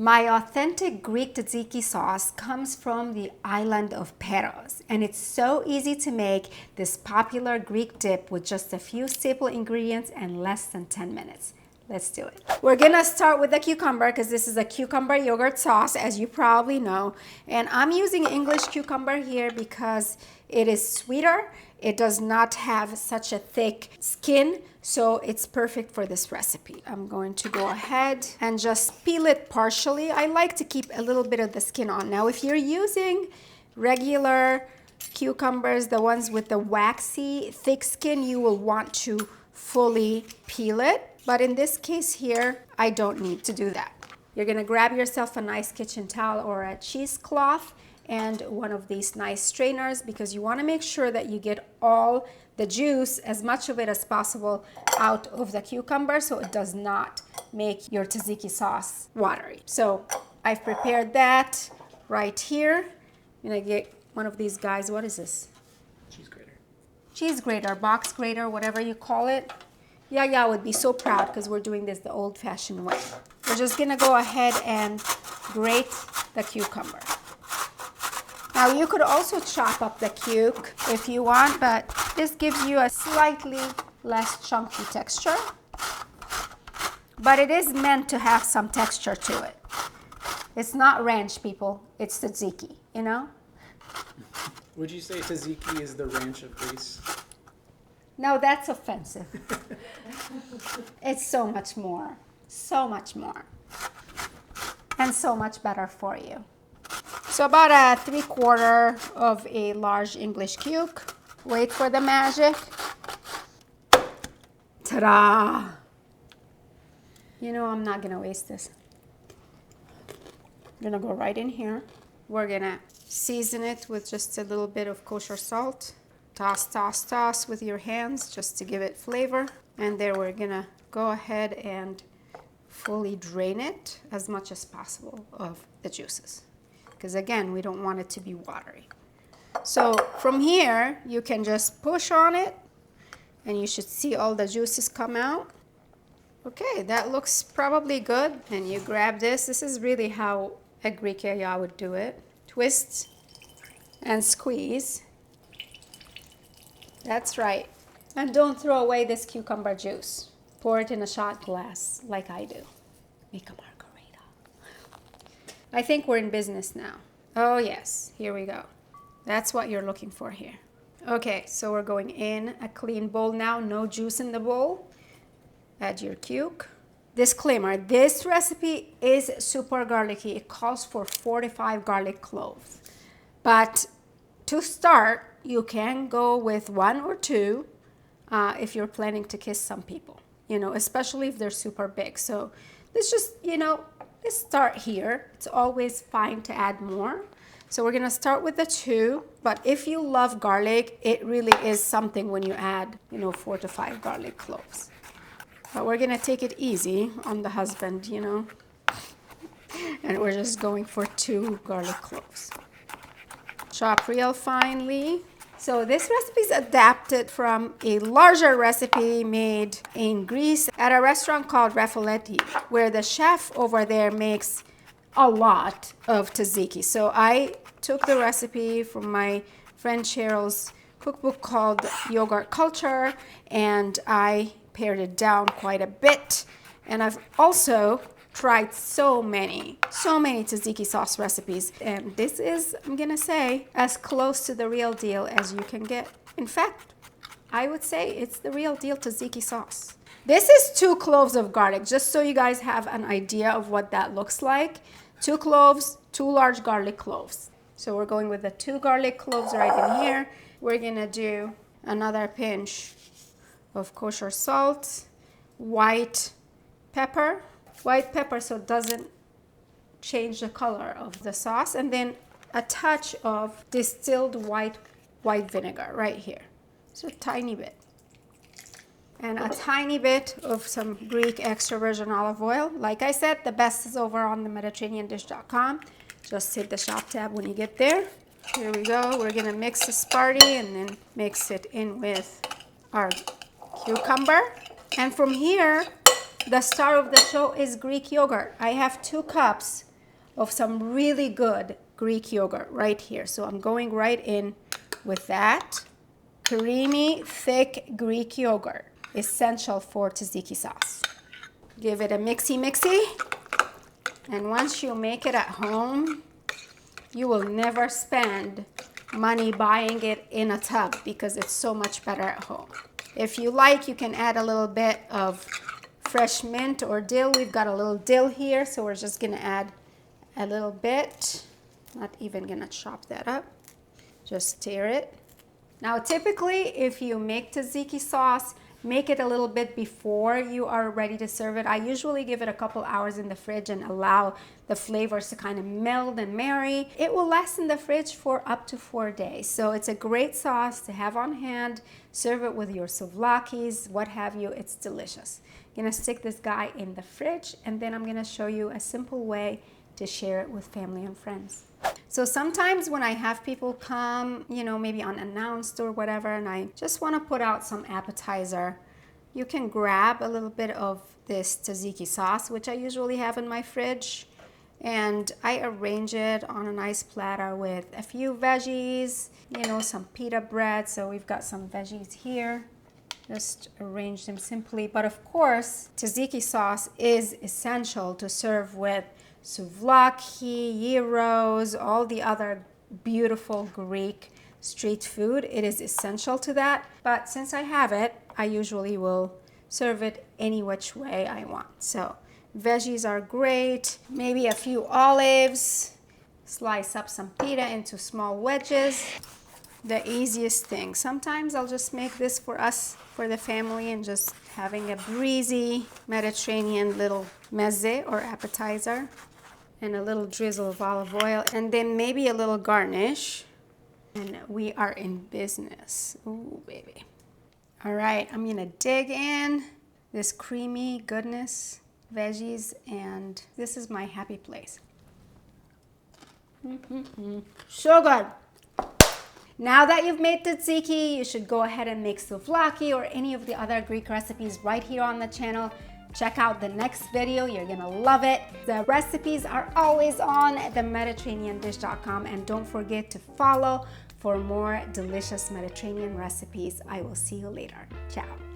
My authentic Greek tzatziki sauce comes from the island of Peros, and it's so easy to make this popular Greek dip with just a few simple ingredients and less than 10 minutes. Let's do it. We're gonna start with the cucumber because this is a cucumber yogurt sauce, as you probably know. And I'm using English cucumber here because it is sweeter. It does not have such a thick skin, so it's perfect for this recipe. I'm going to go ahead and just peel it partially. I like to keep a little bit of the skin on. Now, if you're using regular cucumbers, the ones with the waxy, thick skin, you will want to fully peel it. But in this case here, I don't need to do that. You're gonna grab yourself a nice kitchen towel or a cheesecloth and one of these nice strainers because you wanna make sure that you get all the juice, as much of it as possible, out of the cucumber so it does not make your tzatziki sauce watery. So I've prepared that right here. I'm gonna get one of these guys. What is this? Cheese grater. Cheese grater, box grater, whatever you call it. Yaya would be so proud because we're doing this the old-fashioned way. We're just gonna go ahead and grate the cucumber. Now you could also chop up the cuke if you want, but this gives you a slightly less chunky texture. But it is meant to have some texture to it. It's not ranch, people. It's tzatziki, you know? Would you say tzatziki is the ranch of Greece? No, that's offensive. It's so much more, and so much better for you. So about a 3/4 of a large English cuke. Wait for the magic. Ta-da! You know I'm not gonna waste this. I'm gonna go right in here. We're gonna season it with just a little bit of kosher salt. Toss, toss, toss with your hands just to give it flavor. And there we're gonna go ahead and fully drain it as much as possible of the juices. Because again, we don't want it to be watery. So from here, you can just push on it and you should see all the juices come out. Okay, that looks probably good. And you grab this. This is really how a Greek yaya would do it. Twist and squeeze. That's right. And don't throw away this cucumber juice. Pour it in a shot glass like I do. Make a margarita. I think we're in business now. Oh yes, here we go. That's what you're looking for here. Okay, so we're going in a clean bowl now. No juice in the bowl. Add your cuke. Disclaimer, this recipe is super garlicky. It calls for 45 garlic cloves. But to start, you can go with 1 or 2 if you're planning to kiss some people, you know, especially if they're super big. So let's just, let's start here. It's always fine to add more. So we're gonna start with the 2, but if you love garlic, it really is something when you add, 4 to 5 garlic cloves. But we're gonna take it easy on the husband, and we're just going for 2 garlic cloves. Chop real finely. So this recipe is adapted from a larger recipe made in Greece at a restaurant called Raffoletti, where the chef over there makes a lot of tzatziki. So I took the recipe from my friend Cheryl's cookbook called Yogurt Culture, and I pared it down quite a bit. And I've also tried so many tzatziki sauce recipes, and this is, I'm gonna say, as close to the real deal as you can get. In fact, I would say it's the real deal tzatziki sauce. This is 2 cloves of garlic, just so you guys have an idea of what that looks like. 2 cloves, 2 large garlic cloves. So we're going with the 2 garlic cloves right in here. We're gonna do another pinch of kosher salt, white pepper so it doesn't change the color of the sauce, and then a touch of distilled white vinegar right here. So a tiny bit. And a tiny bit of some Greek extra virgin olive oil. Like I said, the best is over on the MediterraneanDish.com. Just hit the shop tab when you get there. Here we go. We're gonna mix this party and then mix it in with our cucumber. And from here, the star of the show is Greek yogurt. I have 2 cups of some really good Greek yogurt right here. So I'm going right in with that. Creamy, thick Greek yogurt, essential for tzatziki sauce. Give it a mixy. And once you make it at home, you will never spend money buying it in a tub because it's so much better at home. If you like, you can add a little bit of fresh mint or dill. We've got a little dill here, so we're just gonna add a little bit. Not even gonna chop that up, just stir it. Now, typically, if you make tzatziki sauce, make it a little bit before you are ready to serve it. I usually give it a couple hours in the fridge and allow the flavors to kind of meld and marry. It will last in the fridge for up to 4 days. So it's a great sauce to have on hand. Serve it with your souvlakis, what have you. It's delicious. I'm gonna stick this guy in the fridge, and then I'm gonna show you a simple way to share it with family and friends. So sometimes when I have people come, you know, maybe unannounced or whatever, and I just want to put out some appetizer, you can grab a little bit of this tzatziki sauce, which I usually have in my fridge, and I arrange it on a nice platter with a few veggies, you know, some pita bread. So we've got some veggies here. Just arrange them simply. But of course, tzatziki sauce is essential to serve with souvlaki, gyros, all the other beautiful Greek street food. It is essential to that. But since I have it, I usually will serve it any which way I want. So veggies are great. Maybe a few olives. Slice up some pita into small wedges. The easiest thing. Sometimes I'll just make this for us, for the family, and just having a breezy Mediterranean little meze or appetizer, and a little drizzle of olive oil, and then maybe a little garnish, and we are in business. Ooh, baby. All right, I'm gonna dig in this creamy goodness, veggies, and this is my happy place. So good. Now that you've made tzatziki, you should go ahead and make souvlaki or any of the other Greek recipes right here on the channel. Check out the next video, you're gonna love it. The recipes are always on themediterraneandish.com, and don't forget to follow for more delicious Mediterranean recipes. I will see you later. Ciao.